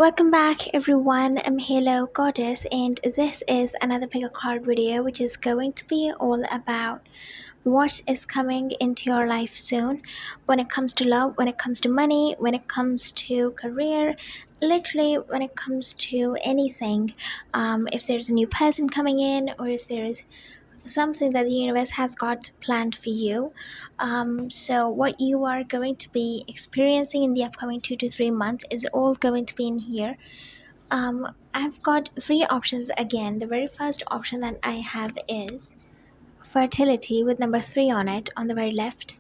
Welcome back, everyone. I'm Hello Goddess, and this is another pick a card video, which is going to be all about what is coming into your life soon when it comes to love, when it comes to money, when it comes to career, literally, when it comes to anything. If there's a new person coming in, or if there is something that the universe has got planned for you. So, what you are going to be experiencing in the upcoming 2 to 3 months is all going to be in here. I've got three options again. The very first option that I have is fertility with number 3 on it on the very left,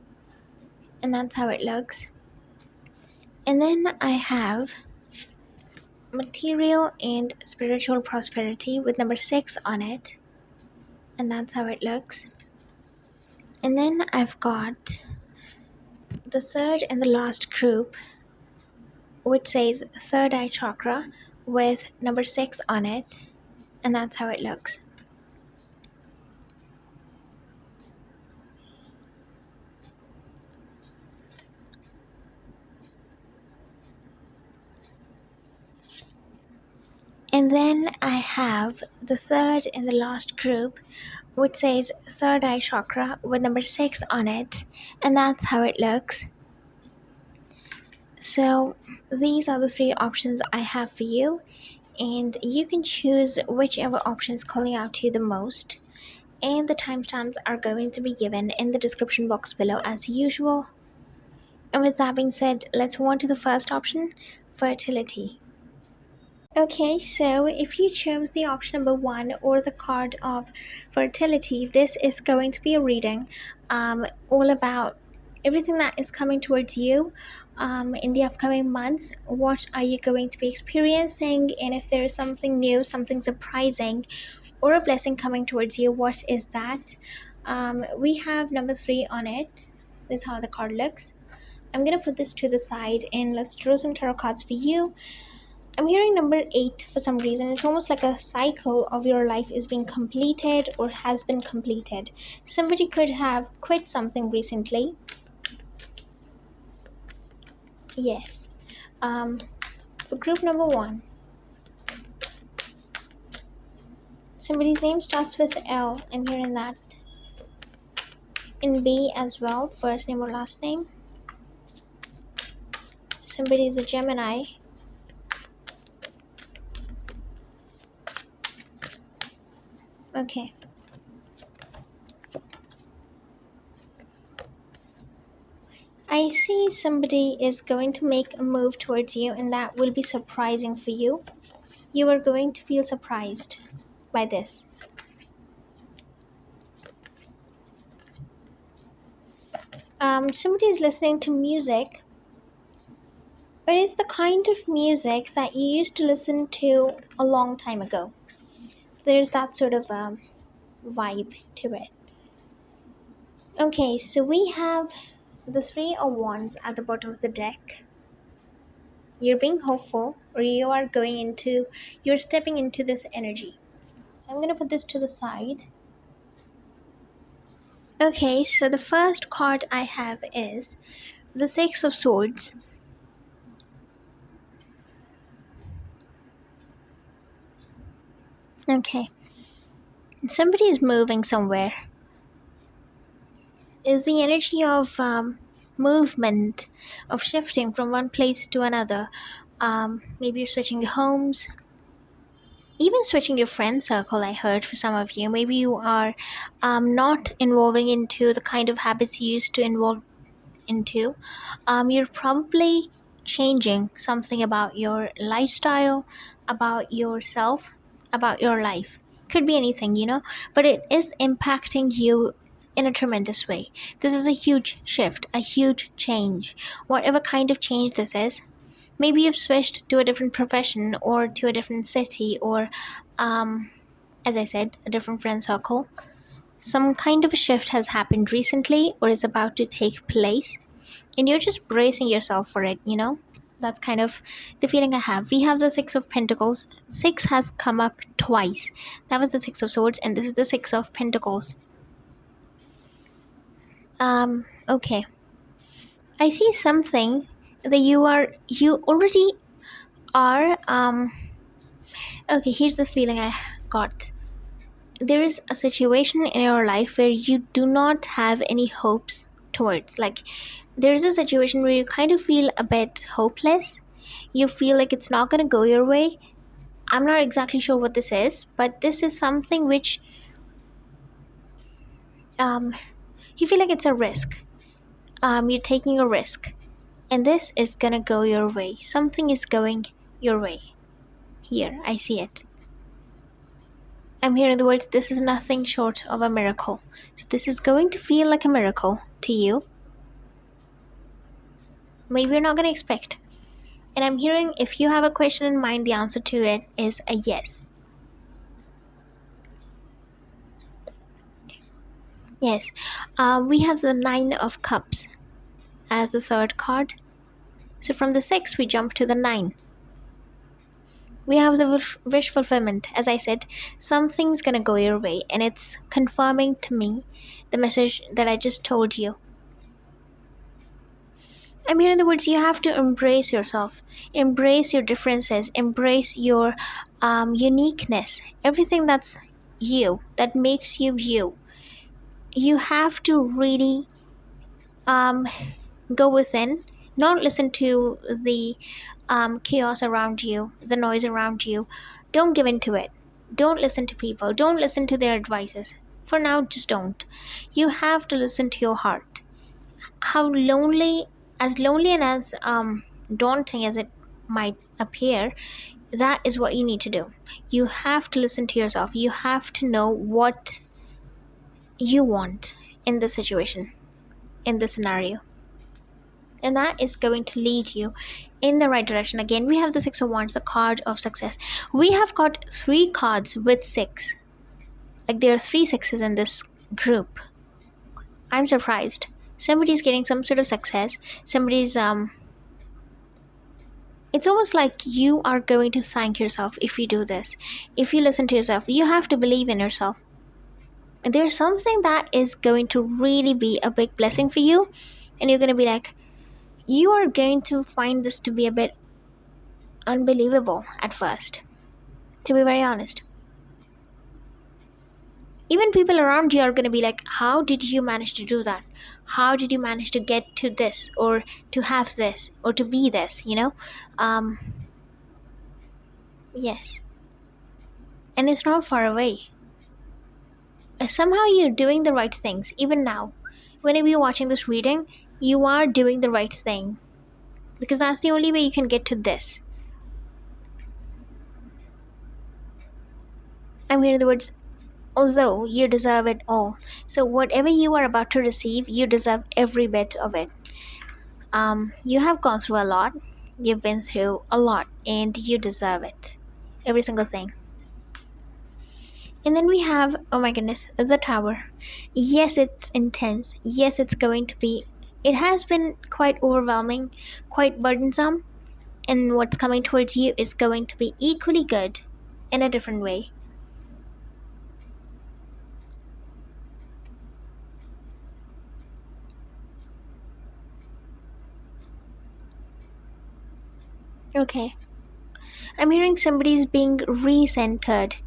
and that's how it looks. And then I have material and spiritual prosperity with number 6 on it, and that's how it looks. And then I've got the third and the last group, which says third eye chakra with number 6 on it, and that's how it looks. And then I have the third and the last group, which says third eye chakra with number 6 on it, and that's how it looks. So these are the three options I have for you, and you can choose whichever option is calling out to you the most, and the timestamps are going to be given in the description box below as usual. And with that being said, let's move on to the first option, fertility. Okay, so if you chose the option number 1 or the card of fertility, this is going to be a reading all about everything that is coming towards you in the upcoming months. What are you going to be experiencing? And if there is something new, something surprising, or a blessing coming towards you, what is that? We have number 3 on it. This is how the card looks. I'm going to put this to the side and let's draw some tarot cards for you. I'm hearing number 8 for some reason. It's almost like a cycle of your life is being completed or has been completed. Somebody could have quit something recently. Yes. For group number 1, somebody's name starts with L. I'm hearing that. In B as well, first name or last name. Somebody is a Gemini. Okay. I see somebody is going to make a move towards you, and that will be surprising for you. You are going to feel surprised by this. Somebody is listening to music. It is the kind of music that you used to listen to a long time ago. There's that sort of vibe to it. Okay, so we have the 3 of Wands at the bottom of the deck. You're being hopeful, or you're stepping into this energy. So I'm going to put this to the side. Okay, so the first card I have is the 6 of Swords. Okay. Somebody is moving somewhere. Is the energy of movement, of shifting from one place to another. Maybe you're switching homes, even switching your friend circle. I heard for some of you, maybe you are not involving into the kind of habits you used to involve into. You're probably changing something about your lifestyle, about yourself, about your life. Could be anything, but it is impacting you in a tremendous way. This is a huge shift, a huge change. Whatever kind of change this is, maybe you've switched to a different profession or to a different city or, as I said, a different friend circle. Some kind of a shift has happened recently or is about to take place, and you're just bracing yourself for it. That's kind of the feeling I have. We have the 6 of Pentacles. 6 has come up twice. That was the 6 of Swords, and this is the 6 of Pentacles. Okay. I see something that you already Or okay, here's the feeling I got. There is a situation in your life where you do not have any hopes towards. Like, there's a situation where you kind of feel a bit hopeless. You feel like it's not going to go your way. I'm not exactly sure what this is, but this is something which um, you feel like it's a risk. You're taking a risk, and this is gonna go your way. Something is going your way. Here, I see it. I'm hearing the words, this is nothing short of a miracle. So this is going to feel like a miracle to you. Maybe you're not gonna expect. And I'm hearing, if you have a question in mind, the answer to it is a yes. Yes. We have the Nine of Cups as the third card. So from the 6, we jump to the 9. We have the wish fulfillment. As I said, something's gonna go your way, and it's confirming to me the message that I just told you. I'm hearing the words, you have to embrace yourself, embrace your differences, embrace your uniqueness, everything that's you, that makes you you. You have to really go within, not listen to the chaos around you, the noise around you. Don't give in to it. Don't listen to people. Don't listen to their advices. For now, just don't. You have to listen to your heart. How lonely and as daunting as it might appear, that is what you need to do. You have to listen to yourself. You have to know what you want in this situation, in this scenario. And that is going to lead you in the right direction. Again, we have the Six of Wands, the card of success. We have got 3 cards with 6. Like, there are 3 sixes in this group. I'm surprised. Somebody's getting some sort of success. Somebody's it's almost like you are going to thank yourself if you do this. If you listen to yourself, you have to believe in yourself. And there's something that is going to really be a big blessing for you, and you're going to be like, you are going to find this to be a bit unbelievable at first, to be very honest. Even people around you are going to be like, how did you manage to do that? How did you manage to get to this, or to have this, or to be this, yes. And it's not far away. Somehow you're doing the right things. Even now, whenever you're watching this reading, you are doing the right thing, because that's the only way you can get to this. I'm hearing the words, although you deserve it all. So whatever you are about to receive, you deserve every bit of it. You have gone through a lot, you've been through a lot, and you deserve it, every single thing. And then we have, oh my goodness, the Tower. Yes, it's intense. Yes, it's going to be, it has been quite overwhelming, quite burdensome, and what's coming towards you is going to be equally good in a different way. Okay. I'm hearing somebody's being recentered.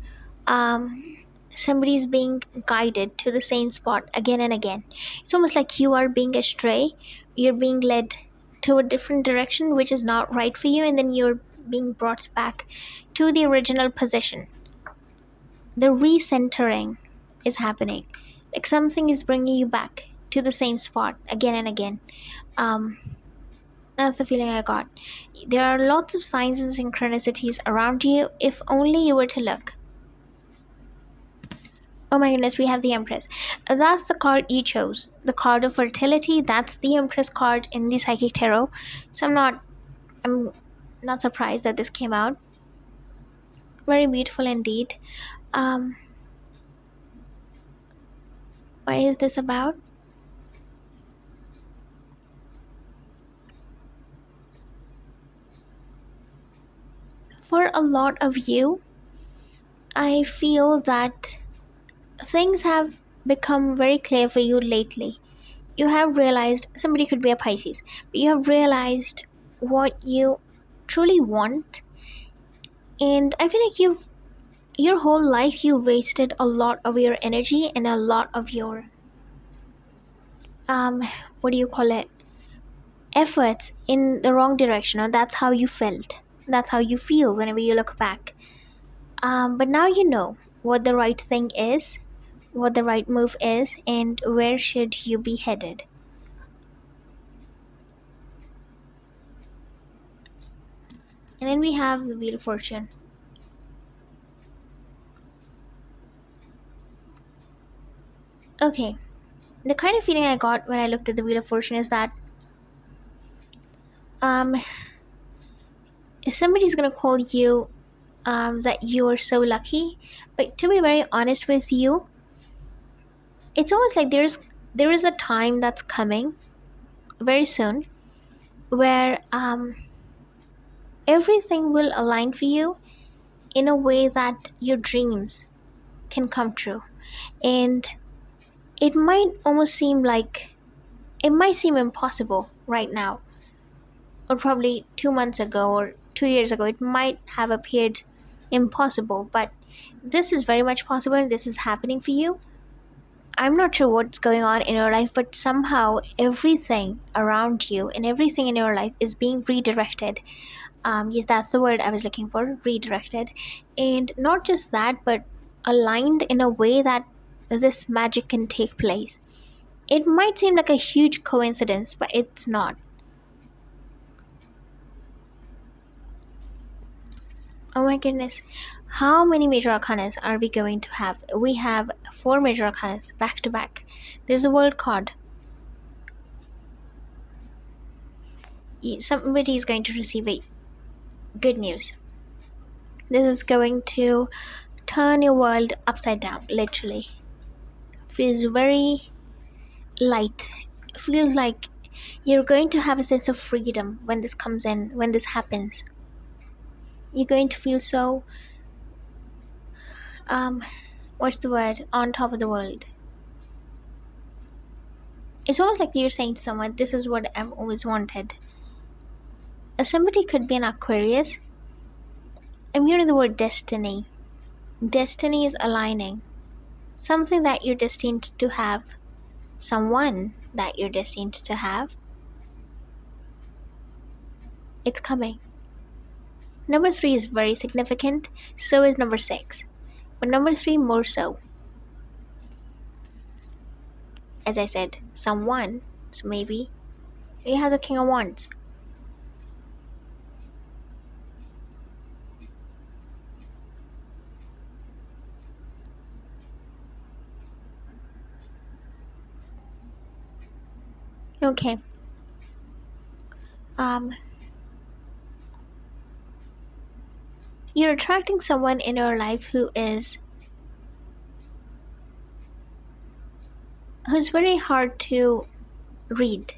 Somebody's being guided to the same spot again and again. It's almost like you are being astray. You're being led to a different direction, which is not right for you, and then you're being brought back to the original position. The recentering is happening. Like, something is bringing you back to the same spot again and again. That's the feeling I got. There are lots of signs and synchronicities around you if only you were to look. Oh my goodness, we have the Empress. That's the card you chose. The card of fertility, that's the Empress card in the Psychic Tarot. So I'm not surprised that this came out. Very beautiful indeed. What is this about? For a lot of you, I feel that things have become very clear for you lately. You have realized, somebody could be a Pisces, but you have realized what you truly want, And I feel like your whole life you wasted a lot of your energy and a lot of your um what do you call it, efforts in the wrong direction, or that's how you felt, that's how you feel whenever you look back. But now you know what the right thing is, what the right move is, and where should you be headed. And then we have the Wheel of Fortune. Okay, the kind of feeling I got when I looked at the Wheel of Fortune is that um if somebody's gonna call you that you're so lucky, but to be very honest with you, it's almost like there is a time that's coming very soon where everything will align for you in a way that your dreams can come true. And it might almost seem like it might seem impossible right now, or probably 2 months ago or 2 years ago, it might have appeared impossible, but this is very much possible and this is happening for you. I'm not sure what's going on in your life, but somehow everything around you and everything in your life is being redirected. Yes, that's the word I was looking for, redirected. And not just that, but aligned in a way that this magic can take place. It might seem like a huge coincidence, but it's not. Oh my goodness. How many major arcanas are we going to have? We have four major arcanas back to back. There's a world card. Somebody is going to receive a good news. This is going to turn your world upside down, literally. Feels very light. Feels like you're going to have a sense of freedom when this comes in, when this happens. You're going to feel so, um, what's the word? On top of the world. It's almost like you're saying to someone, this is what I've always wanted. Somebody could be an Aquarius. I'm hearing the word destiny. Destiny is aligning. Something that you're destined to have. Someone that you're destined to have. It's coming. Number 3 is very significant. So is number 6. But number 3 more so. As I said, someone. So maybe you have the King of Wands. Okay. Um, you're attracting someone in your life who's very hard to read.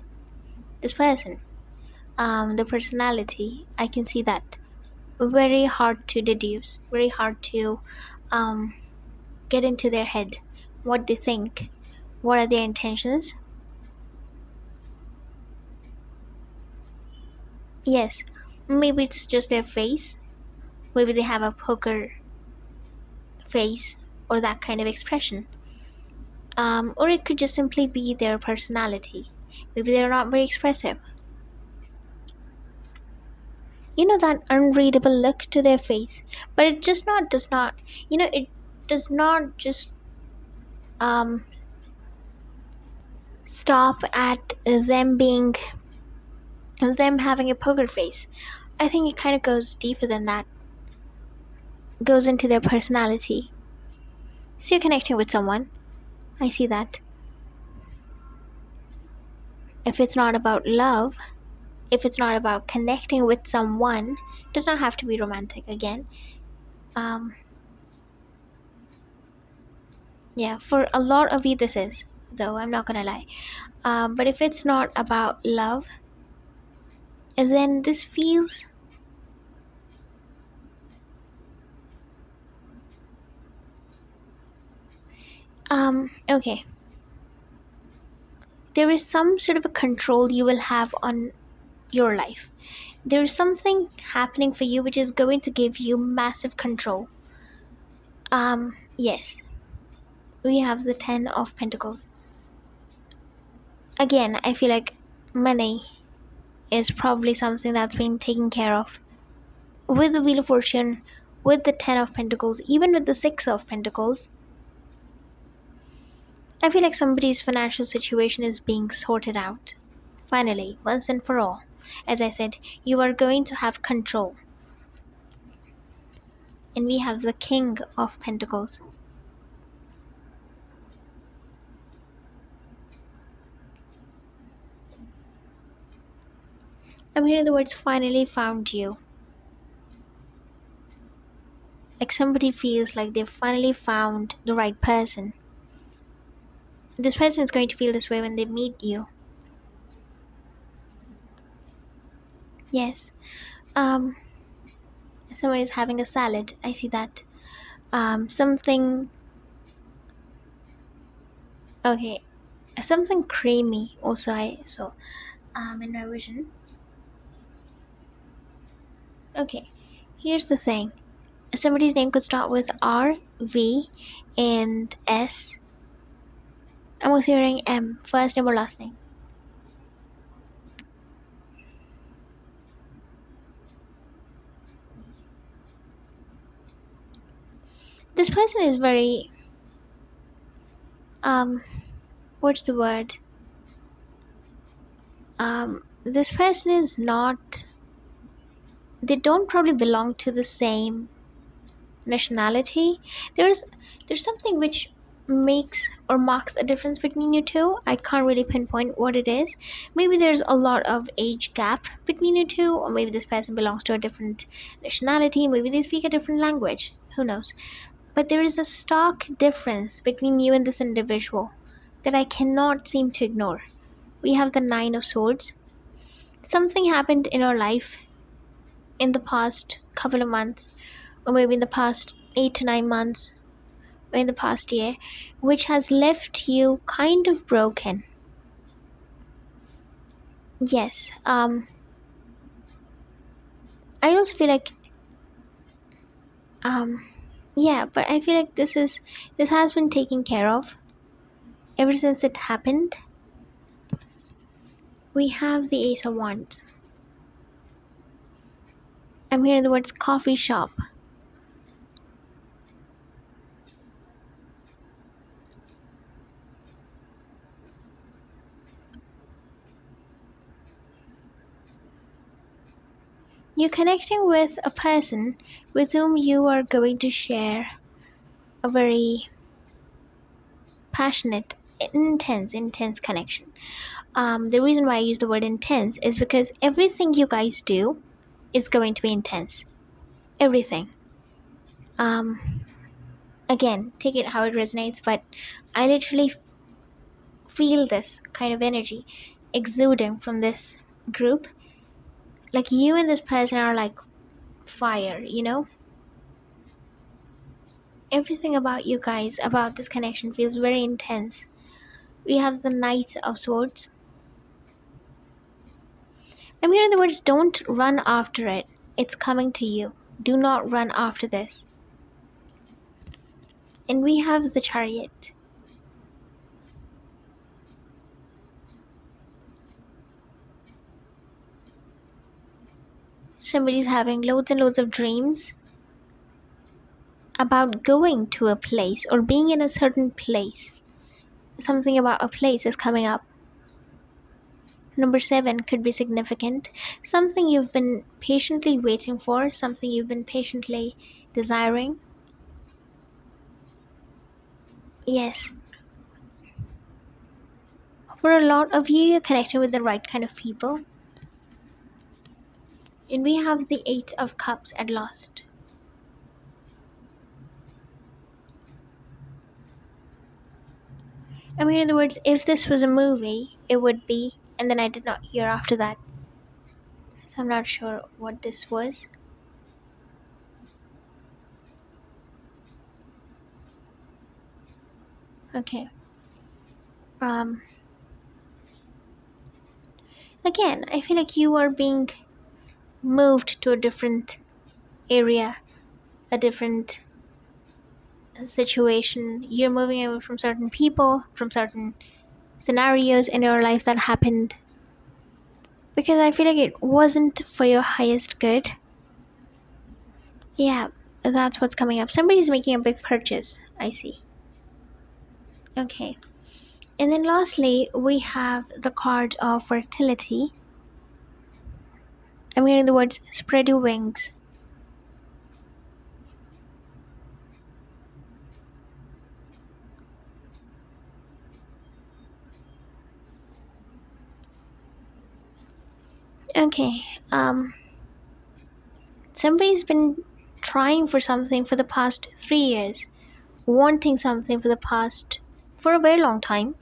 This person, the personality, I can see that. Very hard to deduce. Very hard to um, get into their head. What they think. What are their intentions? Yes, maybe it's just their face. Maybe they have a poker face or that kind of expression. Or it could just simply be their personality. Maybe they're not very expressive. You know, that unreadable look to their face. But it just not does not, it does not just um stop at them having a poker face. I think it kind of goes deeper than that. Goes into their personality. So you're connecting with someone. I see that. If it's not about love, if it's not about connecting with someone, it does not have to be romantic again. Um, yeah, for a lot of you this is, though I'm not gonna lie. But if it's not about love, then this feels okay. There is some sort of a control you will have on your life. There's something happening for you which is going to give you massive control. Yes, we have the 10 of Pentacles. Again, I feel like money is probably something that's been taken care of. With the Wheel of Fortune, with the 10 of Pentacles, even with the 6 of Pentacles, I feel like somebody's financial situation is being sorted out. Finally, once and for all. As I said, you are going to have control. And we have the King of Pentacles. I'm hearing the words finally found you. Like somebody feels like they've finally found the right person. This person is going to feel this way when they meet you. Yes. Someone is having a salad. I see that. Something. Okay. Something creamy. Also, I saw. In my vision. Okay. Here's the thing. Somebody's name could start with R, V, and S. I'm also hearing M. First name or last name. This person is very. What's the word? This person is not. They don't probably belong to the same nationality. There's something which makes or marks a difference between you two. I can't really pinpoint what it is. Maybe there's a lot of age gap between you two, or maybe this person belongs to a different nationality, maybe they speak a different language, who knows. But there is a stark difference between you and this individual that I cannot seem to ignore. We have the 9 of Swords. Something happened in our life in the past couple of months, or maybe in the past 8 to 9 months, or in the past year, which has left you kind of broken. Yes. I also feel like yeah, but I feel like this has been taken care of ever since it happened. We have the Ace of Wands. I'm hearing the words coffee shop. You're connecting with a person with whom you are going to share a very passionate, intense connection. The reason why I use the word intense is because everything you guys do is going to be intense. Everything. Again, take it how it resonates, but I literally feel this kind of energy exuding from this group. Like you and this person are like fire, you know? Everything about you guys, about this connection feels very intense. We have the Knight of Swords. I'm hearing the words don't run after it. It's coming to you. Do not run after this. And we have the Chariot. Somebody's having loads and loads of dreams about going to a place or being in a certain place. Something about a place is coming up. Number 7 could be significant. Something you've been patiently waiting for, something you've been patiently desiring. Yes. For a lot of you, you're connecting with the right kind of people. And we have the 8 of Cups at last. I mean, in other words, if this was a movie, it would be, and then I did not hear after that. So I'm not sure what this was. Okay. Again, I feel like you are being moved to a different area, a different situation. You're moving away from certain people, from certain scenarios in your life that happened, because I feel like it wasn't for your highest good. Yeah, that's what's coming up. Somebody's making a big purchase. I see. Okay. And then lastly, we have the card of fertility. I'm hearing the words spread your wings. Okay. Somebody's been trying for something for the past 3 years, wanting something for a very long time.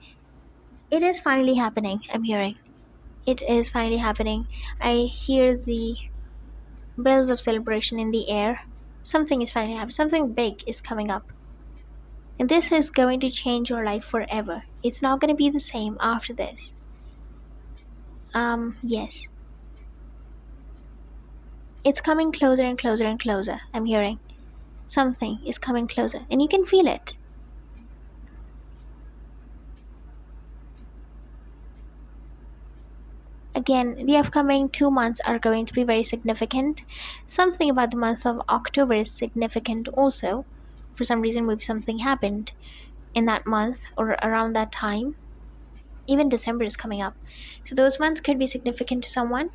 It is finally happening, I'm hearing. It is finally happening. I hear the bells of celebration in the air. Something is finally happening. Something big is coming up. And this is going to change your life forever. It's not going to be the same after this. Yes. It's coming closer and closer and closer, I'm hearing. Something is coming closer, and you can feel it. Again, the upcoming 2 months are going to be very significant. Something about the month of October is significant also. For some reason, maybe something happened in that month or around that time. Even December is coming up. So those months could be significant to someone.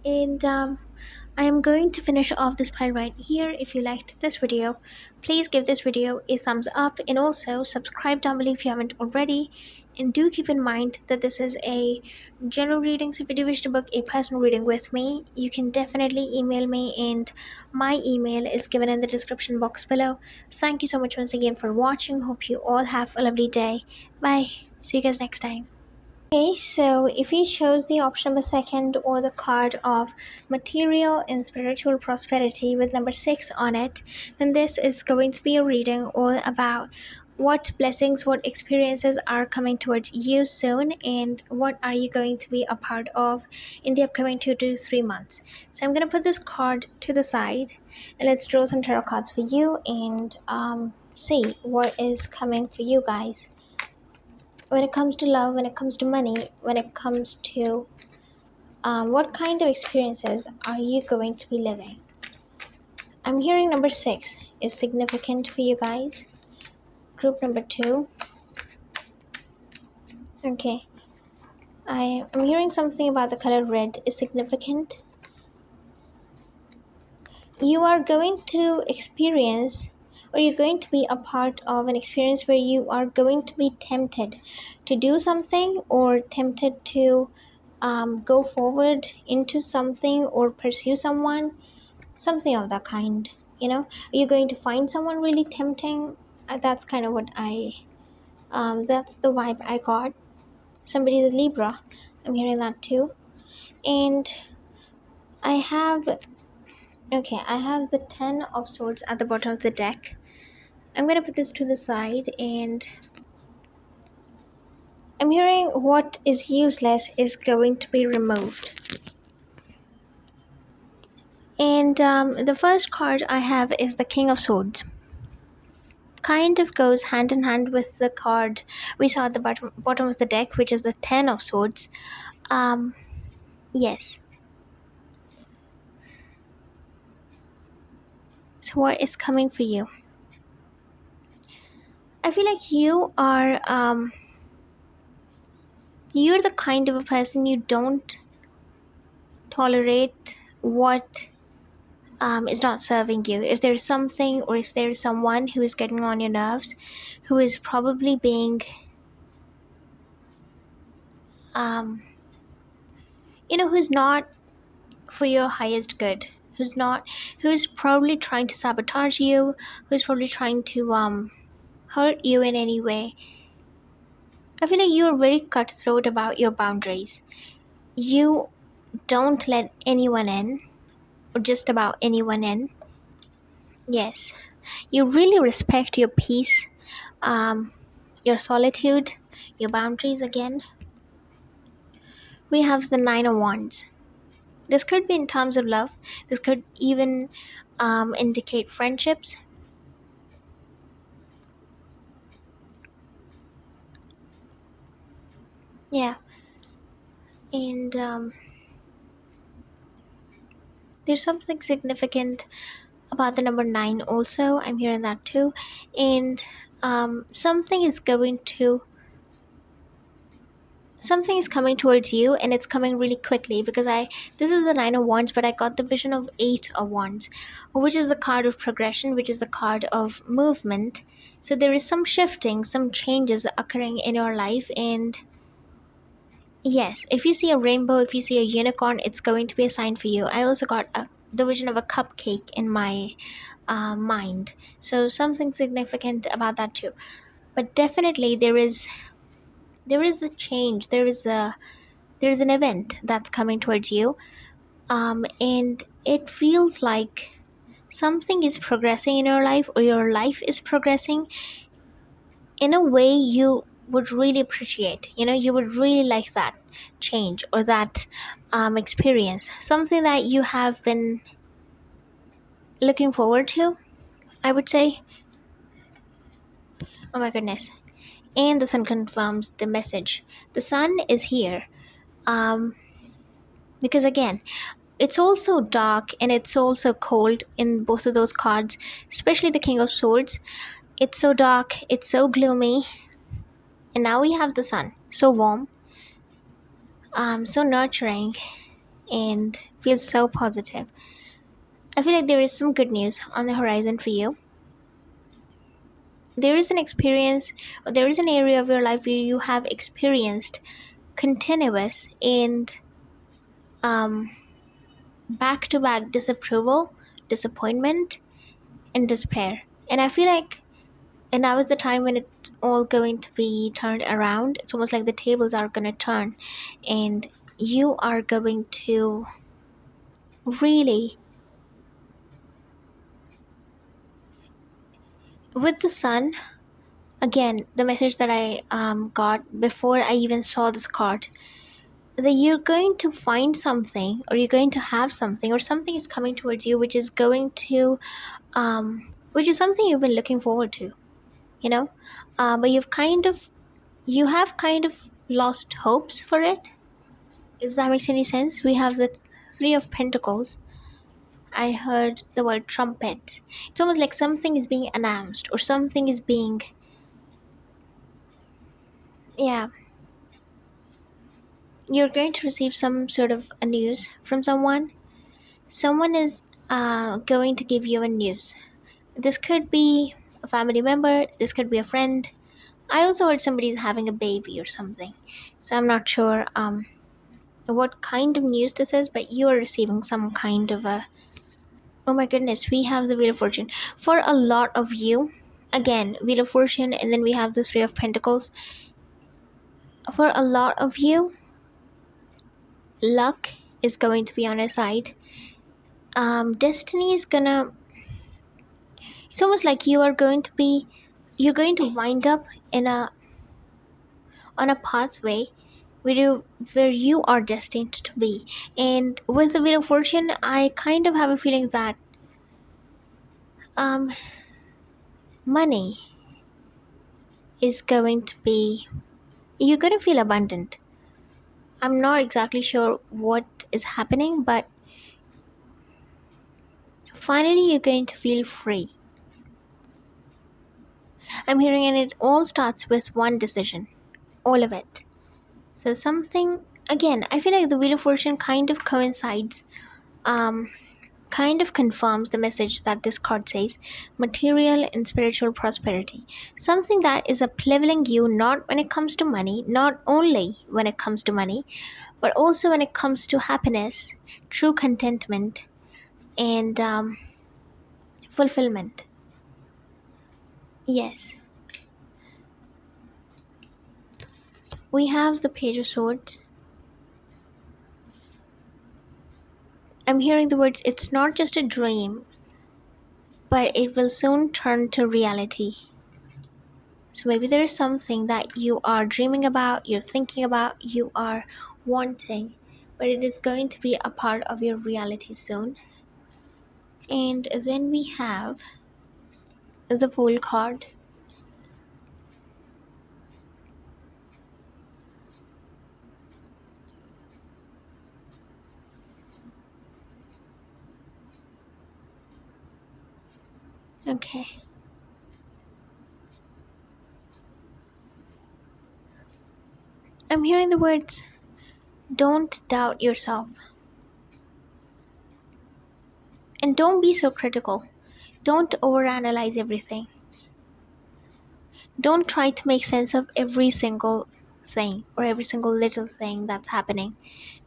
And I am going to finish off this pile right here. If you liked this video, please give this video a thumbs up, and also subscribe down below if you haven't already. And do keep in mind that this is a general reading, so if you do wish to book a personal reading with me, you can definitely email me, and my email is given in the description box below. Thank you so much once again for watching. Hope you all have a lovely day. Bye. See you guys next time. Okay, so if you chose the option number second, or the card of material and spiritual prosperity with number 6 on it, then this is going to be a reading all about what blessings, what experiences are coming towards you soon, and what are you going to be a part of in the upcoming 2 to 3 months. So I'm going to put this card to the side, and let's draw some tarot cards for you and see what is coming for you guys. When it comes to love, when it comes to money, when it comes to what kind of experiences are you going to be living? I'm hearing number 6 is significant for you guys. Group number 2. Okay. I'm hearing something about the color red is significant. You are going to experience, or you're going to be a part of an experience where you are going to be tempted to do something, or tempted to go forward into something or pursue someone, something of that kind. You're going to find someone really tempting. That's kind of what that's the vibe I got. Somebody's a Libra, I'm hearing that too. And I have the 10 of swords at the bottom of the deck. I'm going to put this to the side, and I'm hearing what is useless is going to be removed. And the first card I have is the King of Swords. Kind of goes hand in hand with the card we saw at the bottom of the deck, which is the 10 of Swords. Yes. So what is coming for you? I feel like you're the kind of a person, you don't tolerate what is not serving you. If there's something, or if there's someone who is getting on your nerves, who is probably being who's not for your highest good, who's probably trying to sabotage you, who's probably trying to hurt you in any way. I feel like you're very cutthroat about your boundaries. You don't let anyone in, or just about anyone in. Yes, you really respect your peace, your solitude, your boundaries. Again, we have the 9 of Wands. This could be in terms of love. This could even indicate friendships. Yeah, and there's something significant about the number nine. Also, I'm hearing that too, and something is going to something is coming towards you, and it's coming really quickly, because I this is the nine of wands, but I got the vision of eight of wands, which is the card of progression, which is the card of movement. So there is some shifting, some changes occurring in your life. And yes, if you see a rainbow, if you see a unicorn, it's going to be a sign for you. I also got the vision of a cupcake in my mind, so something significant about that too. But definitely there is a change, there's an event that's coming towards you, and it feels like something is progressing in your life, or your life is progressing in a way you would really appreciate. You would really like that change, or that experience, something that you have been looking forward to, I would say. Oh my goodness. And the sun confirms the message. The sun is here, um because again, it's also dark and it's also cold in both of those cards, especially the King of Swords. It's so dark, it's so gloomy, and now we have the sun, so warm, so nurturing, and feels so positive. I feel like there is some good news on the horizon for you. There is an experience, or there is an area of your life where you have experienced continuous and um, back to back disapproval, disappointment, and despair. And I feel like, and now is the time when it's all going to be turned around. It's almost like the tables are going to turn, and you are going to really, with the sun, again, the message that I got before I even saw this card, that you're going to find something, or you're going to have something, or something is coming towards you, which is going to which is something you've been looking forward to, you know but you have kind of lost hopes for it, if that makes any sense. We have the three of pentacles. I heard the word trumpet. It's almost like something is being announced, or something is being, yeah, you're going to receive some sort of a news from someone. Someone is going to give you a news. This could be a family member, this could be a friend. I also heard somebody's having a baby or something, so I'm not sure what kind of news this is, but you are receiving some kind of a. Oh my goodness, we have the Wheel of Fortune. For a lot of you, again, Wheel of Fortune, and then we have the Three of Pentacles. For a lot of you, luck is going to be on your side. Destiny is gonna. It's almost like you're going to wind up in a on a pathway where you are destined to be. And with the Wheel of Fortune, I kind of have a feeling that um money is going to be, you're going to feel abundant. I'm not exactly sure what is happening, but finally you're going to feel free. I'm hearing, and it all starts with one decision, all of it. So something, again, I feel like the Wheel of Fortune kind of coincides, um kind of confirms the message that this card says: material and spiritual prosperity. Something that is upleveling you, not when it comes to money, not only when it comes to money, but also when it comes to happiness, true contentment, and fulfillment. Yes, we have the Page of Swords. I'm hearing the words, it's not just a dream, but it will soon turn to reality. So maybe there is something that you are dreaming about, you're thinking about, you are wanting, but it is going to be a part of your reality soon. And then we have the Fool card. Okay. I'm hearing the words, don't doubt yourself. And don't be so critical. Don't overanalyze everything. Don't try to make sense of every single thing or every single little thing that's happening.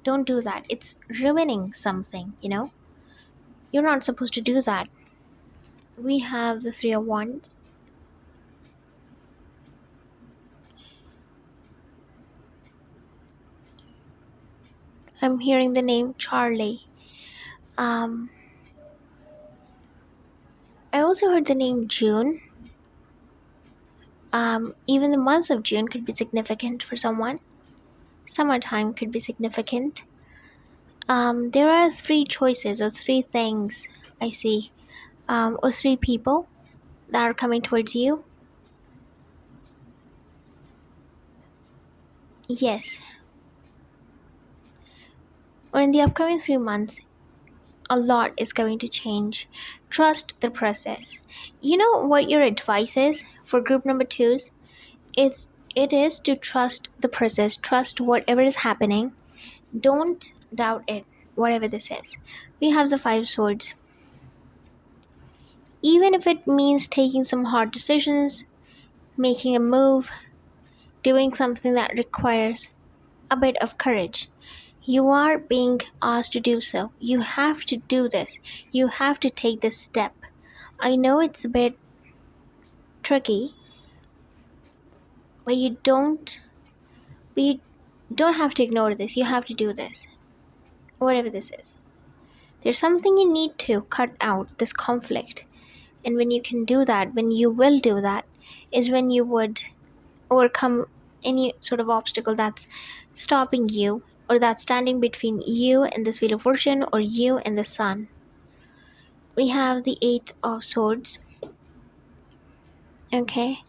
Don't do that. It's ruining something. You're not supposed to do that. We have the Three of Wands. I'm hearing the name Charlie. Um, I also heard the name June. Even the month of June could be significant for someone. Summertime could be significant. There are three choices or three things I see, or three people that are coming towards you. Yes. Or in the upcoming 3 months, a lot is going to change. Trust the process. You know what your advice is for group number twos? It is to trust the process, trust whatever is happening. Don't doubt it, whatever this is. We have the Five Swords. Even if it means taking some hard decisions, making a move, doing something that requires a bit of courage, you are being asked to do so. You have to do this. You have to take this step. I know it's a bit tricky, but you don't have to ignore this. You have to do this. Whatever this is. There's something you need to cut out, this conflict. And when you can do that, when you will do that, is when you would overcome any sort of obstacle that's stopping you or that's standing between you and this Wheel of Fortune or you and the sun. We have the Eight of Swords. Okay.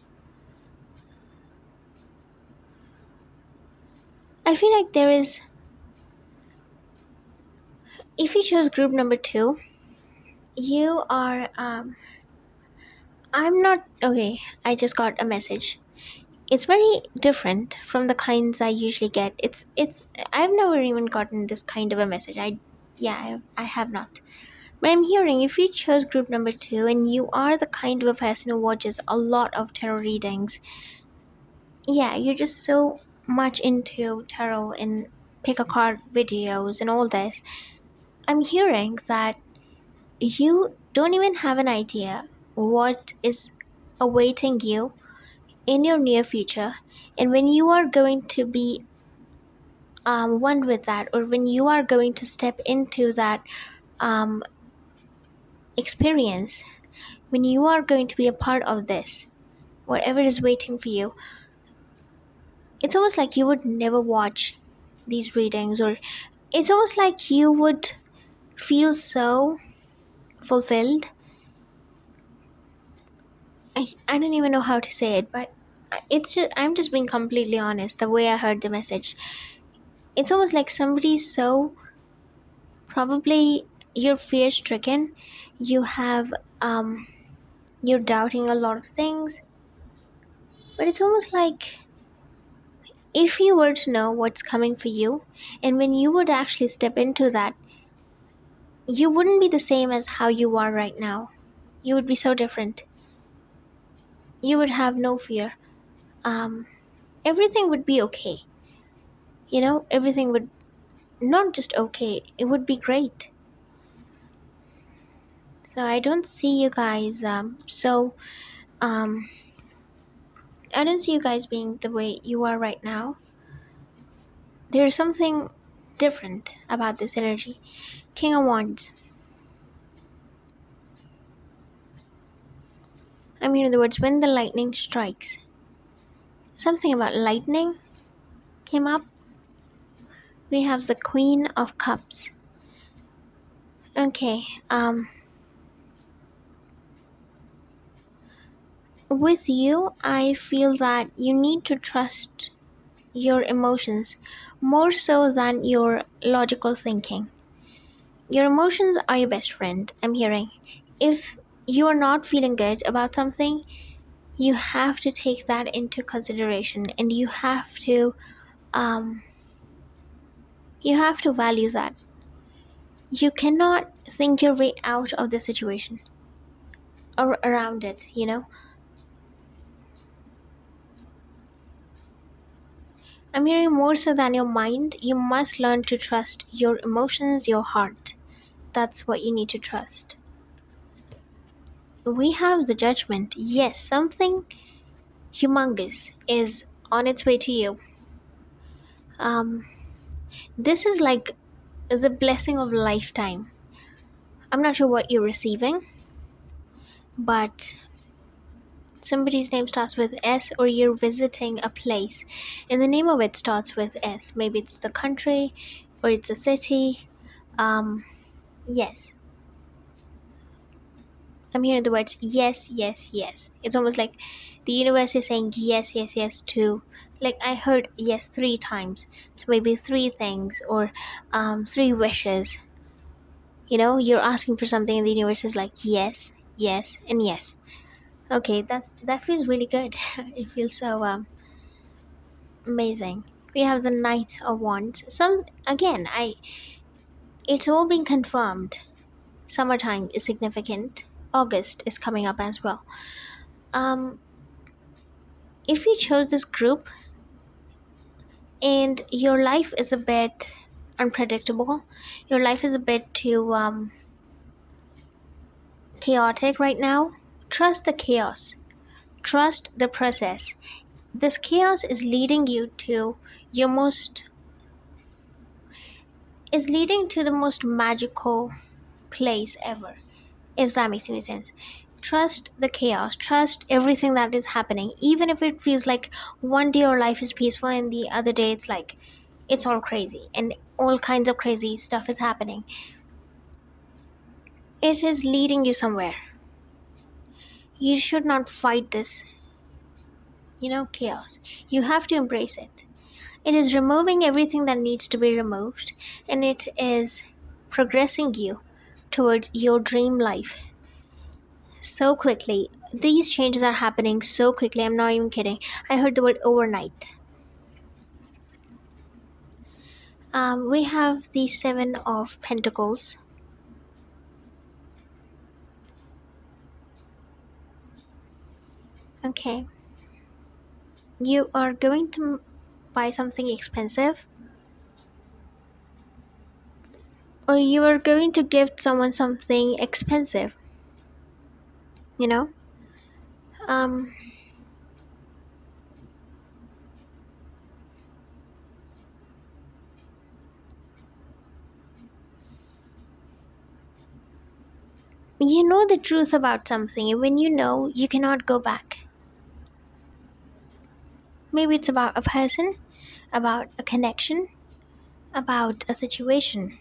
I feel like there is, if you chose group number two, you are, I'm not, okay, I just got a message. It's very different from the kinds I usually get. I've never even gotten this kind of a message. I have not. But I'm hearing if you chose group number two and you are the kind of a person who watches a lot of tarot readings, yeah, you're just so much into tarot and pick a card videos and all this. I'm hearing that you don't even have an idea what is awaiting you in your near future, and when you are going to be one with that, or when you are going to step into that um, experience, when you are going to be a part of this, whatever is waiting for you, it's almost like you would never watch these readings, or it's almost like you would feel so fulfilled. I don't even know how to say it, but I'm just being completely honest. The way I heard the message, it's almost like somebody's so, probably you're fear stricken, you have you're doubting a lot of things, but it's almost like if you were to know what's coming for you, and when you would actually step into that, you wouldn't be the same as how you are right now. You would be so different. You would have no fear. um Everything would be okay. Everything would not just okay, it would be great. So I don't see you guys um I don't see you guys being the way you are right now. There's something different about this energy. King of Wands. I'm hearing the words, when the lightning strikes. Something about lightning came up. We have the Queen of Cups. Okay, with you, I feel that you need to trust your emotions more so than your logical thinking. Your emotions are your best friend, I'm hearing. If you are not feeling good about something, you have to take that into consideration, and um you have to value that. You cannot think your way out of the situation or around it. I'm hearing more so than your mind, you must learn to trust your emotions, your heart. That's what you need to trust. We have the Judgment. Yes, something humongous is on its way to you. Um, this is like the blessing of a lifetime. I'm not sure what you're receiving, but somebody's name starts with S, or you're visiting a place and the name of it starts with S. Maybe it's the country or it's a city. Yes, I'm hearing the words yes, yes, yes. It's almost like the universe is saying yes, yes, yes to. Like I heard yes 3 times, so maybe 3 things or 3 wishes. You're asking for something, and the universe is like yes, yes, and yes. Okay, that feels really good. It feels so amazing. We have the Knight of Wands. Some again, I it's all been confirmed. Summertime is significant. August is coming up as well. Um, if you chose this group and your life is a bit unpredictable, your life is a bit too chaotic right now, trust the chaos. Trust the process. This chaos your most is leading to the most magical place ever, if that makes any sense. Trust the chaos, trust everything that is happening, even if it feels like one day your life is peaceful and the other day it's like it's all crazy and all kinds of crazy stuff is happening. It is leading you somewhere. You should not fight this, chaos. You have to embrace it. It is removing everything that needs to be removed, and it is progressing you towards your dream life so quickly. These changes are happening so quickly. I'm not even kidding. I heard the word overnight. We have the Seven of Pentacles. Okay. You are going to buy something expensive, or you are going to gift someone something expensive. You know? Um, you know the truth about something, and when you know, you cannot go back. Maybe it's about a person, about a connection, about a situation.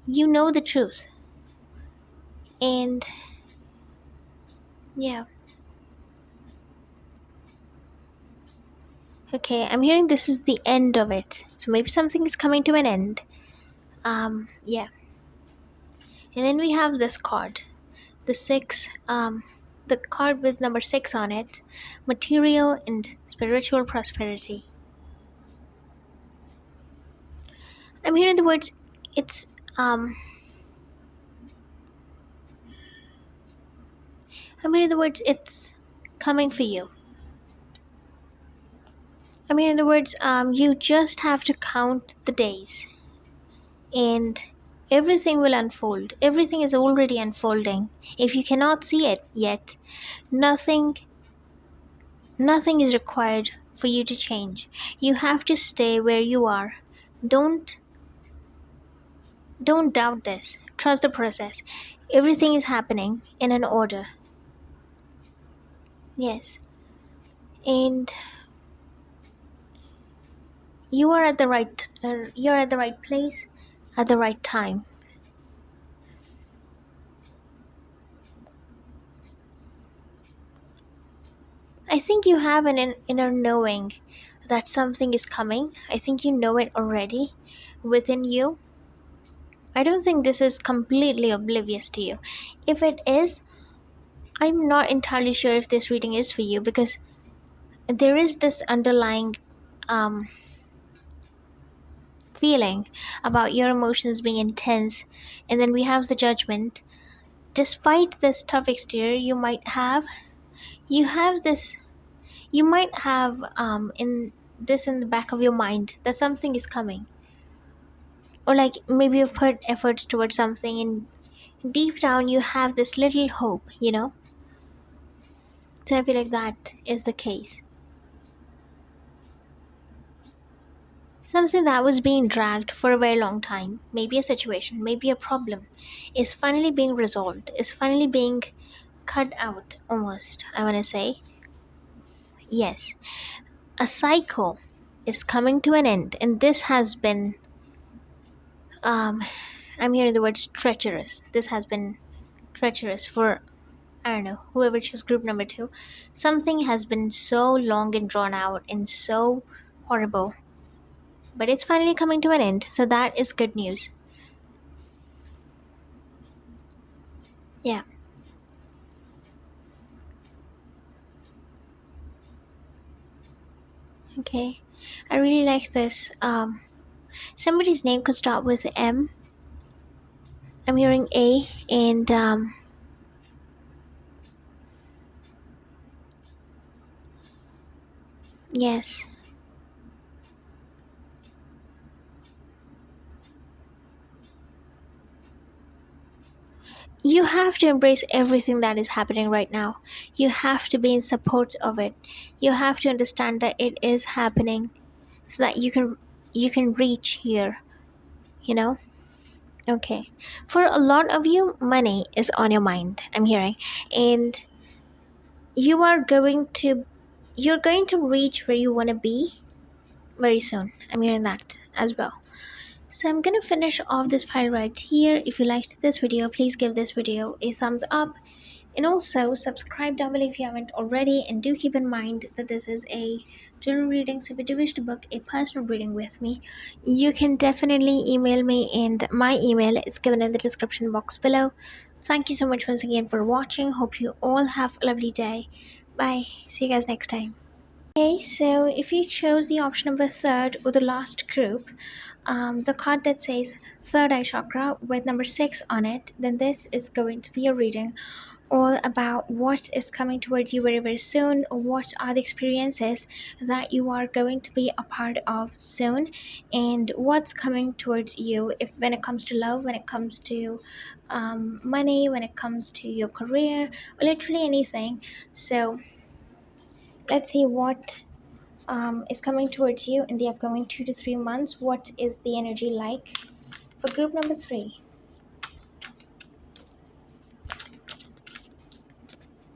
You know the truth. And yeah. Okay, I'm hearing this is the end of it. So maybe something is coming to an end. Yeah. And then we have this card. The card with number 6 on it. Material and spiritual prosperity. I'm hearing the words it's I'm hearing the words it's coming for you. In the words, you just have to count the days, and everything will unfold. Everything is already unfolding. If you cannot see it yet, nothing, nothing is required for you to change. You have to stay where you are. Don't, don't doubt this. Trust the process. Everything is happening in an order. Yes, and you're at the right place at the right time. I think you have an inner knowing that something is coming. I think you know it already within you. I don't think this is completely oblivious to you. If it is, I'm not entirely sure if this reading is for you, because there is this underlying um, feeling about your emotions being intense, and then we have the judgment. Despite this tough exterior, you have this, you might have in the back of your mind that something is coming, or like maybe you've put efforts towards something, and deep down you have this little hope. So I feel like that is the case. Something that was being dragged for a very long time, maybe a situation, maybe a problem, is finally being resolved, is finally being cut out almost, I want to say. Yes, a cycle is coming to an end, and this has been, um, I'm hearing the words treacherous. This has been treacherous for, I don't know, whoever chose group number two. Something has been so long and drawn out and so horrible, but it's finally coming to an end, so that is good news. Yeah. Okay, I really like this. Somebody's name could start with M. I'm hearing A, and yes, you have to embrace everything that is happening right now. You have to be in support of it. You have to understand that it is happening, so that you can reach here. You know. Okay. For a lot of you, money is on your mind. I'm hearing, and you are going to you're going to reach where you want to be very soon. I'm hearing that as well. So I'm gonna finish off this pile right here. If you liked this video, please give this video a thumbs up, and also subscribe down below if you haven't already. And do keep in mind that this is a general reading, so if you do wish to book a personal reading with me, you can definitely email me, and my email is given in the description box below. Thank you so much once again for watching. Hope you all have a lovely day. Bye. See you guys next time. Okay, so if you chose the option number third or the last group, the card that says third eye chakra with number 6 on it, then this is going to be a reading all about what is coming towards you very, very soon, or what are the experiences that you are going to be a part of soon, and what's coming towards you, if when it comes to love, when it comes to money, when it comes to your career, or literally anything. So let's see what is coming towards you in the upcoming 2 to 3 months. What is the energy like for group number 3?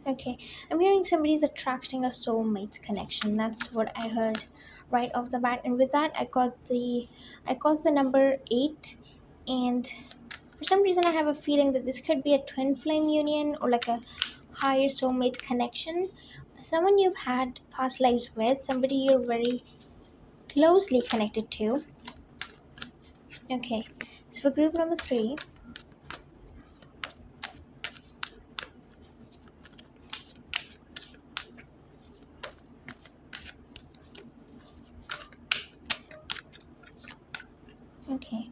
Okay, I'm hearing somebody's attracting a soulmate connection. That's what I heard right off the bat, and with that, I got the number 8, and for some reason, I have a feeling that this could be a twin flame union, or like a higher soulmate connection. Someone you've had past lives with, somebody you're very closely connected to. Okay, so for group number 3, okay,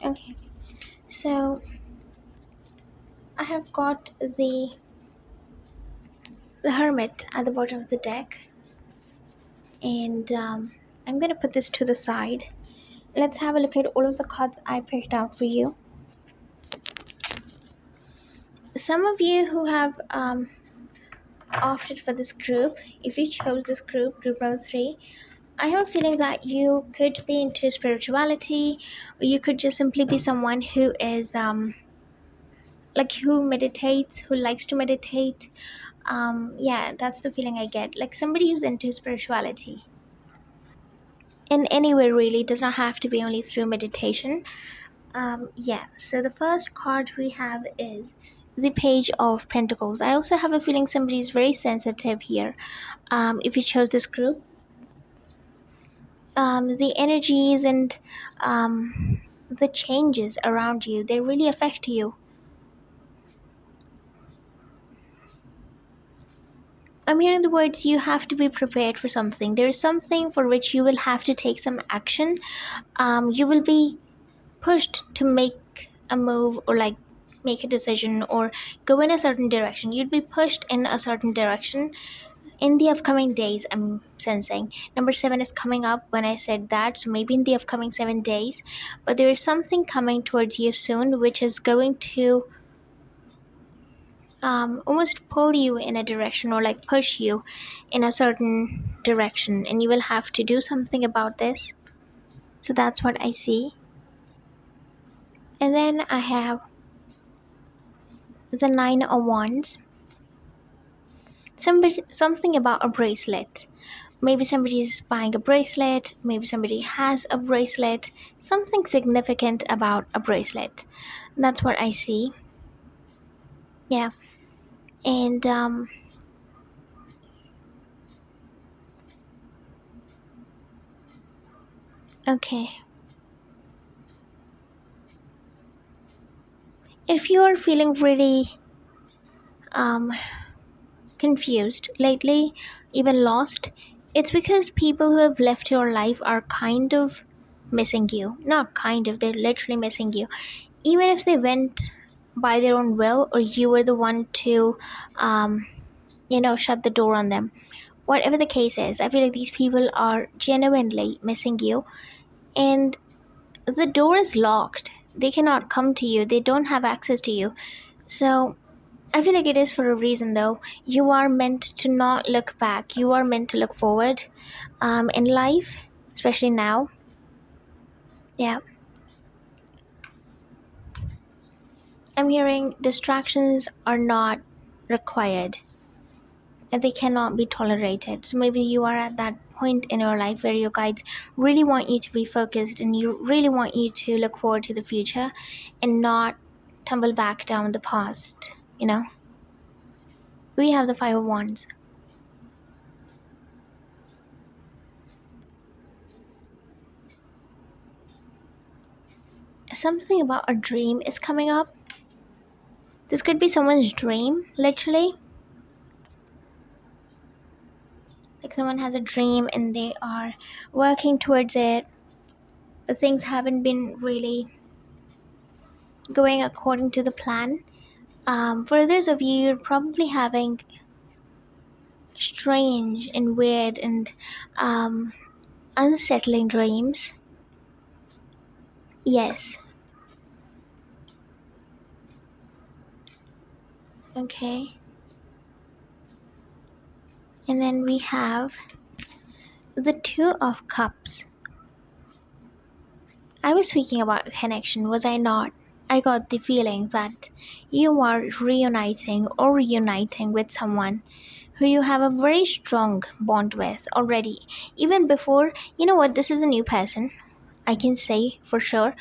okay. So I have got the Hermit at the bottom of the deck, and I'm gonna put this to the side. Let's have a look at all of the cards I picked out for you. Some of you who have opted for this group, if you chose this group number 3, I have a feeling that you could be into spirituality, or you could just simply be someone who is like who meditates, who likes to meditate. Yeah, that's the feeling I get, like somebody who's into spirituality in any way. Really, it does not have to be only through meditation. Yeah, so the first card we have is the Page of Pentacles. I also have a feeling somebody is very sensitive here. If you chose this group, the energies and the changes around you, they really affect you. I'm hearing the words, you have to be prepared for something. There is something for which you will have to take some action. You will be pushed to make a move, or like make a decision, or go in a certain direction. You'd be pushed in a certain direction in the upcoming days. I'm sensing number 7 is coming up when I said that, so maybe in the upcoming 7 days. But there is something coming towards you soon which is going to almost pull you in a direction, or like push you in a certain direction, and you will have to do something about this. So that's what I see. And then I have the 9 of Wands. Something about a bracelet. Maybe somebody is buying a bracelet, maybe somebody has a bracelet, something significant about a bracelet. That's what I see. Yeah. And okay. If you are feeling really confused lately, even lost, it's because people who have left your life are kind of missing you. Not kind of, they're literally missing you. Even if they went by their own will, or you were the one to shut the door on them. Whatever the case is, I feel like these people are genuinely missing you, and the door is locked. They cannot come to you, they don't have access to you. So I feel like it is for a reason, though. You are meant to not look back, you are meant to look forward in life, especially now. Yeah. I'm hearing distractions are not required, and they cannot be tolerated. So maybe you are at that point in your life where your guides really want you to be focused, and you really want you to look forward to the future and not tumble back down the past. We have the 5 of Wands. Something about a dream is coming up. This could be someone's dream, literally. Like someone has a dream and they are working towards it, but things haven't been really going according to the plan. For those of you, you're probably having strange and weird and unsettling dreams. Yes. Okay. And then we have the 2 of Cups. I was speaking about connection, was I not? I got the feeling that you are reuniting or reuniting with someone who you have a very strong bond with already. Even before, you know what, this is a new person, I can say for sure.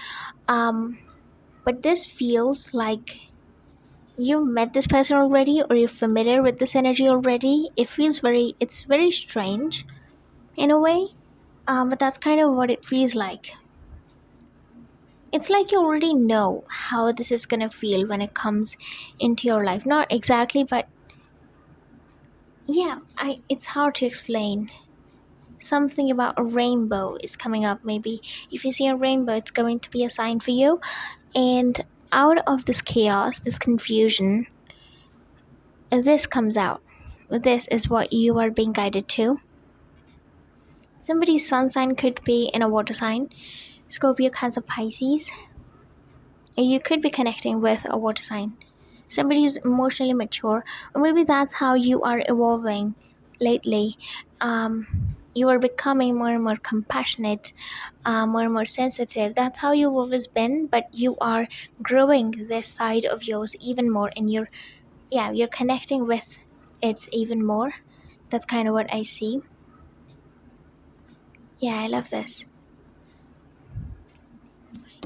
But this feels like you've met this person already, or you're familiar with this energy already. It's very strange in a way. But that's kind of what it feels like. It's like you already know how this is gonna feel when it comes into your life. Not exactly, but yeah, it's hard to explain. Something about a rainbow is coming up. Maybe if you see a rainbow, it's going to be a sign for you. And out of this chaos, this confusion, this comes out. This is what you are being guided to. Somebody's sun sign could be in a water sign. Scorpio, Cancer, Pisces. You could be connecting with a water sign. somebody who's emotionally mature, or maybe that's how you are evolving lately. You are becoming more and more compassionate, more and more sensitive. That's how you've always been, but you are growing this side of yours even more, and you're connecting with it even more. That's kind of what I see. Yeah, I love this.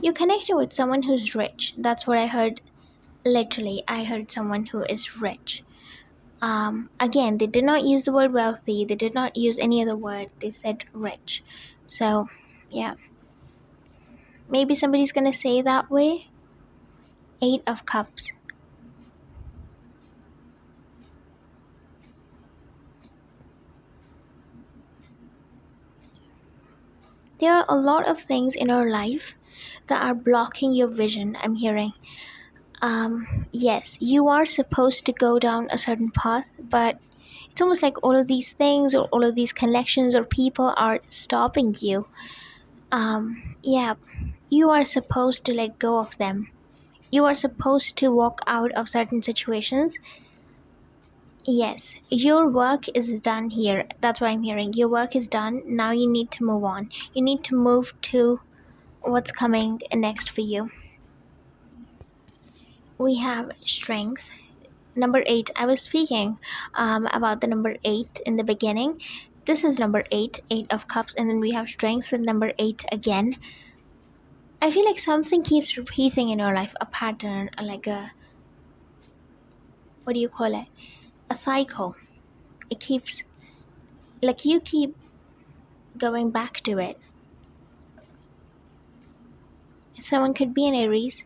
You're connecting with someone who's rich. That's what I heard. Literally, I heard someone who is rich. Again, they did not use the word wealthy, they did not use any other word, they said rich. So yeah, maybe somebody's gonna say that way. Eight of Cups. There are a lot of things in our life that are blocking your vision, I'm hearing. Yes, you are supposed to go down a certain path, but it's almost like all of these things or all of these connections or people are stopping you. Yeah, you are supposed to let go of them. You are supposed to walk out of certain situations. Yes, your work is done here. That's what I'm hearing. Your work is done. Now you need to move on. You need to move to what's coming next for you. We have Strength. Number 8. I was speaking about the number 8 in the beginning. This is number 8, 8 of Cups, and then we have Strength with number 8 again. I feel like something keeps repeating in your life, a pattern, like a, what do you call it? A cycle. It keeps, like you keep going back to it. Someone could be an Aries.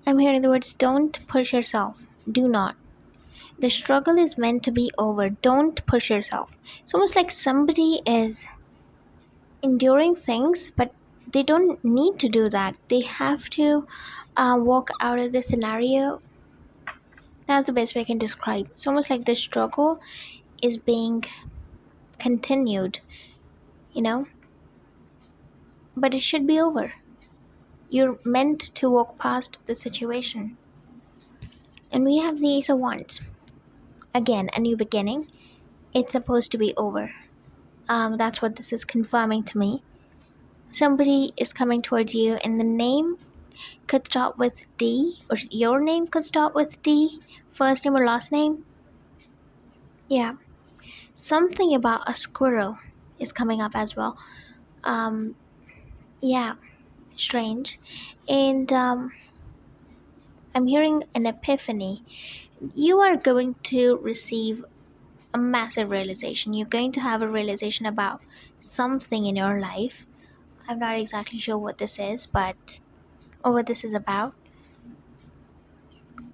I'm hearing the words, don't push yourself. Do not. The struggle is meant to be over. Don't push yourself. It's almost like somebody is enduring things, but they don't need to do that. They have to walk out of the scenario. That's the best way I can describe. It's almost like the struggle is being continued, you know, but it should be over. You're meant to walk past the situation. And we have the Ace of Wands. Again, a new beginning. It's supposed to be over. That's what this is confirming to me. Somebody is coming towards you, and the name could start with D, or your name could start with D, first name or last name. Yeah, something about a squirrel is coming up as well. Um, yeah, strange. And I'm hearing an epiphany. You are going to receive a massive realization. You're going to have a realization about something in your life. I'm not exactly sure what this is, or what this is about.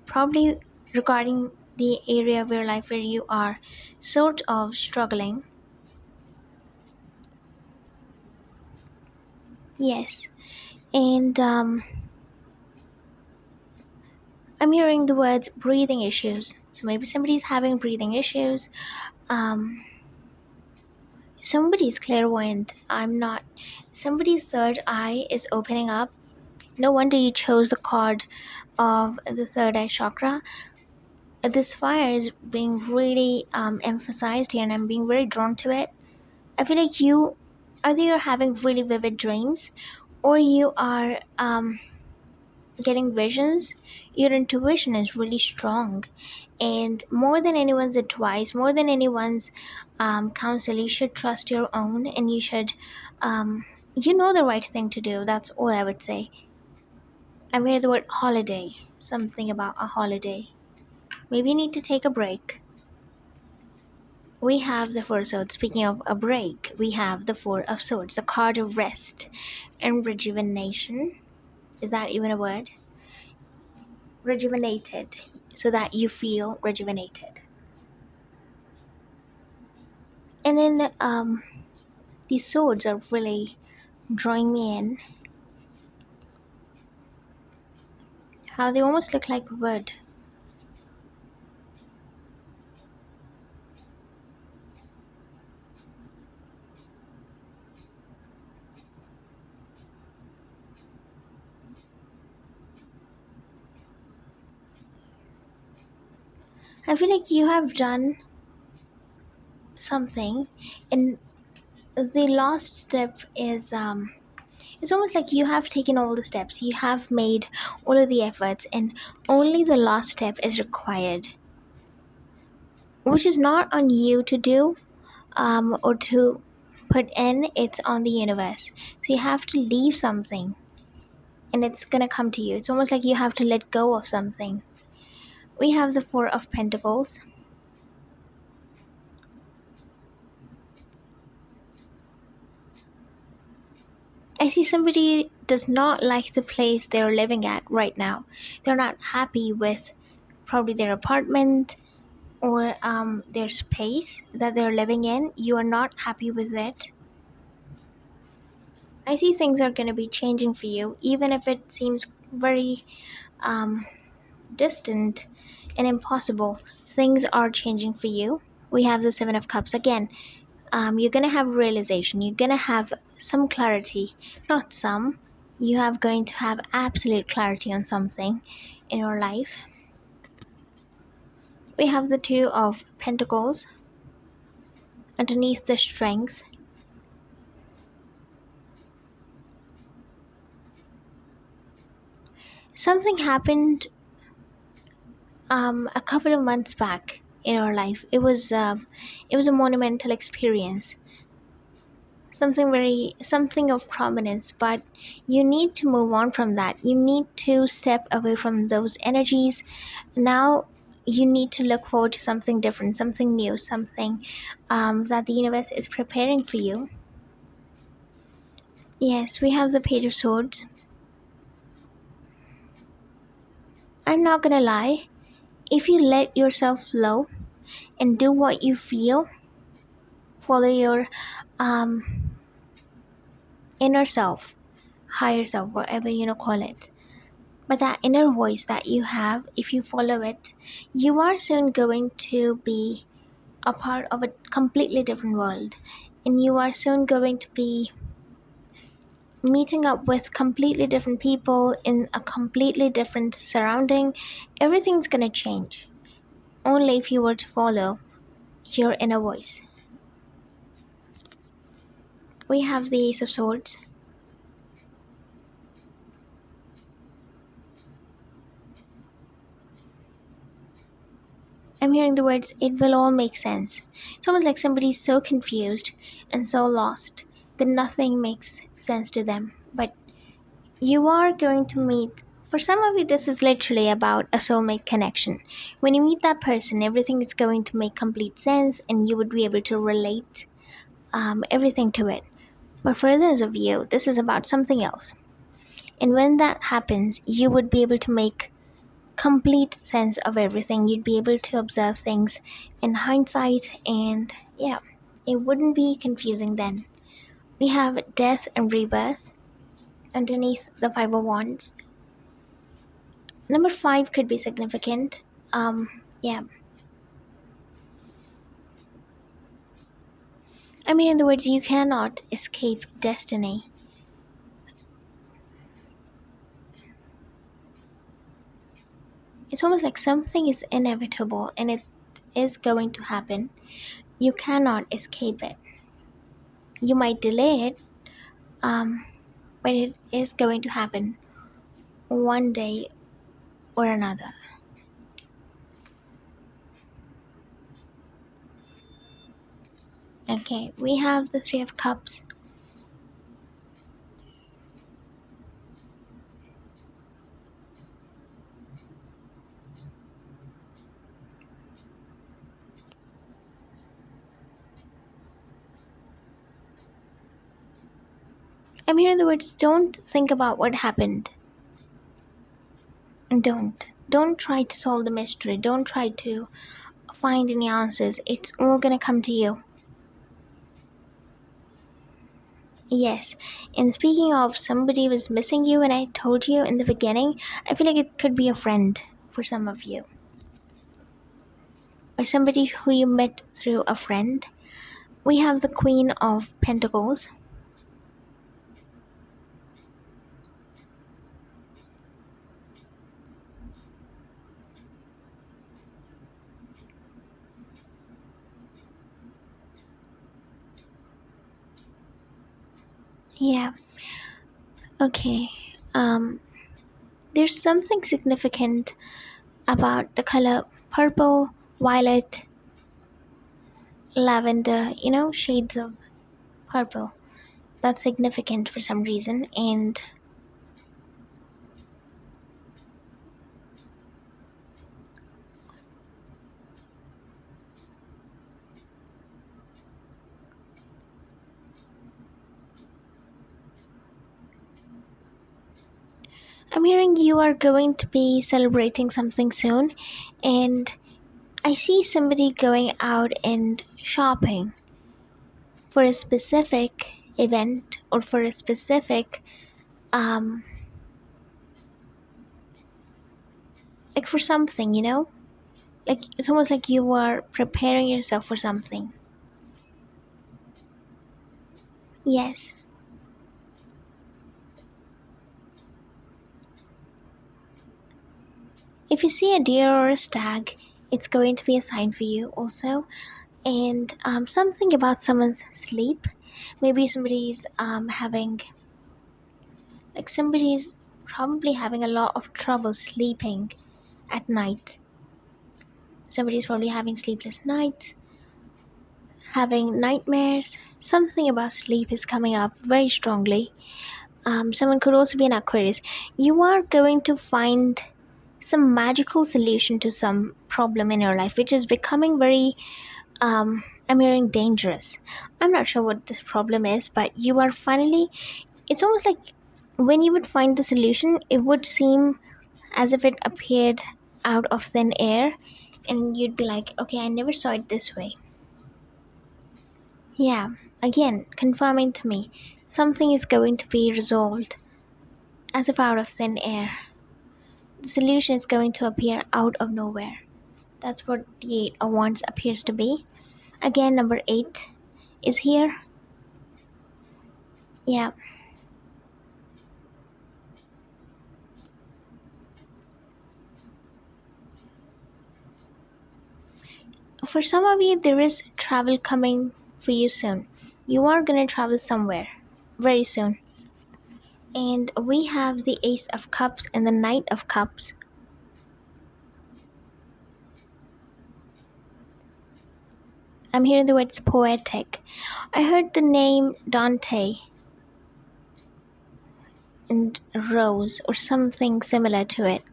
Probably regarding the area of your life where you are sort of struggling. Yes. And I'm hearing the words breathing issues. So maybe somebody's having breathing issues. Um, somebody's clairvoyant. I'm not. Somebody's third eye is opening up. No wonder you chose the card of the third eye chakra. This fire is being really emphasized here, and I'm being very drawn to it. I feel like you either you're having really vivid dreams, or you are getting visions. Your intuition is really strong, and more than anyone's advice, more than anyone's counsel, you should trust your own, and you should you know the right thing to do. That's all I would say. I'm hearing the word holiday. Something about a holiday. Maybe you need to take a break. We have the Four of Swords. Speaking of a break, we have the Four of Swords, the card of rest and rejuvenation. Is that even a word? Rejuvenated, so that you feel rejuvenated. And then these swords are really drawing me in. How they almost look like wood. I feel like you have done something, and the last step is it's almost like you have taken all the steps, you have made all of the efforts, and only the last step is required, which is not on you to do, or to put in. It's on the universe. So you have to leave something, and it's gonna come to you. It's almost like you have to let go of something. We have the Four of Pentacles. I see somebody does not like the place they're living at right now. They're not happy with probably their apartment, or their space that they're living in. You are not happy with it. I see things are going to be changing for you, even if it seems very um, distant and impossible. Things are changing for you. We have the Seven of Cups again. You're going to have realization. You're going to have some clarity. Not some. You have going to have absolute clarity on something in your life. We have the Two of Pentacles. Underneath the Strength. Something happened a couple of months back in our life. It was a monumental experience, something of prominence, but you need to move on from that. You need to step away from those energies. Now you need to look forward to something different, something new, something that the universe is preparing for you. Yes, we have the Page of Swords. I'm not gonna lie, if you let yourself flow and do what you feel, follow your um, inner self, higher self, whatever you call it. But that inner voice that you have, if you follow it, you are soon going to be a part of a completely different world. And you are soon going to be meeting up with completely different people in a completely different surrounding. Everything's going to change. Only if you were to follow your inner voice. We have the Ace of Swords. I'm hearing the words, it will all make sense. It's almost like somebody's so confused and so lost that nothing makes sense to them. But you are going to meet, for some of you, this is literally about a soulmate connection. When you meet that person, everything is going to make complete sense and you would be able to relate everything to it. But for others of you, this is about something else. And when that happens, you would be able to make complete sense of everything. You'd be able to observe things in hindsight, and yeah, it wouldn't be confusing then. We have Death and Rebirth underneath the Five of Wands. Number 5 could be significant. Yeah. I mean, in the words, you cannot escape destiny. It's almost like something is inevitable and it is going to happen. You cannot escape it. You might delay it, but it is going to happen one day or another. Okay, we have the Three of Cups. I'm hearing the words, don't think about what happened. Don't try to solve the mystery. Don't try to find any answers. It's all gonna come to you. Yes, and speaking of, somebody was missing you, and I told you in the beginning, I feel like it could be a friend for some of you. Or somebody who you met through a friend. We have the Queen of Pentacles. Yeah. Okay. Um, there's something significant about the color purple, violet, lavender, shades of purple. That's significant for some reason. And I'm hearing you are going to be celebrating something soon. And I see somebody going out and shopping for a specific event or for a specific, um, like for something, Like it's almost like you are preparing yourself for something. Yes. If you see a deer or a stag, it's going to be a sign for you also. And something about someone's sleep. Maybe somebody's probably having a lot of trouble sleeping at night. Somebody's probably having sleepless nights, having nightmares. Something about sleep is coming up very strongly. Someone could also be an Aquarius. You are going to find some magical solution to some problem in your life, which is becoming very, I'm hearing dangerous. I'm not sure what this problem is, but you are finally, it's almost like when you would find the solution, it would seem as if it appeared out of thin air, and you'd be like, okay, I never saw it this way. Yeah, again, confirming to me, something is going to be resolved as if out of thin air. The solution is going to appear out of nowhere. That's what the Eight of Wands appears to be. Again, number 8 is here. Yeah. For some of you, there is travel coming for you soon. You are going to travel somewhere very soon. And we have the Ace of Cups and the Knight of Cups. I'm hearing the words poetic. I heard the name Dante and Rose or something similar to it.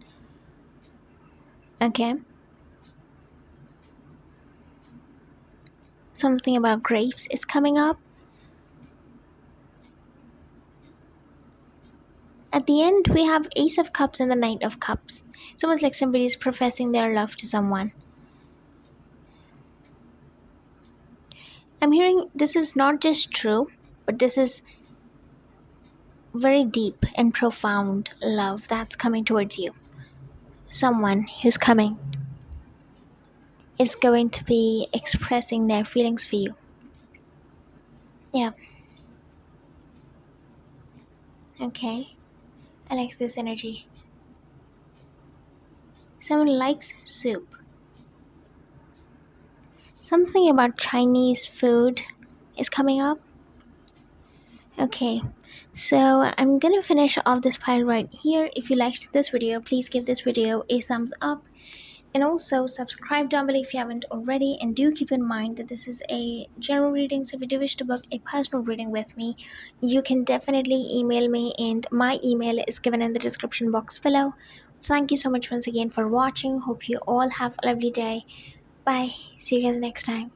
Okay? Something about grapes is coming up. At the end, we have Ace of Cups and the Knight of Cups. It's almost like somebody's professing their love to someone. I'm hearing this is not just true, but this is very deep and profound love that's coming towards you. Someone who's coming is going to be expressing their feelings for you. Yeah. Okay. I like this energy. Someone likes soup. Something about Chinese food is coming up. Okay, so I'm gonna finish off this pile right here. If you liked this video, please give this video a thumbs up, and also subscribe down below if you haven't already. And do keep in mind that this is a general reading, so if you do wish to book a personal reading with me, you can definitely email me, and my email is given in the description box below. Thank you so much once again for watching. Hope you all have a lovely day. Bye. See you guys next time.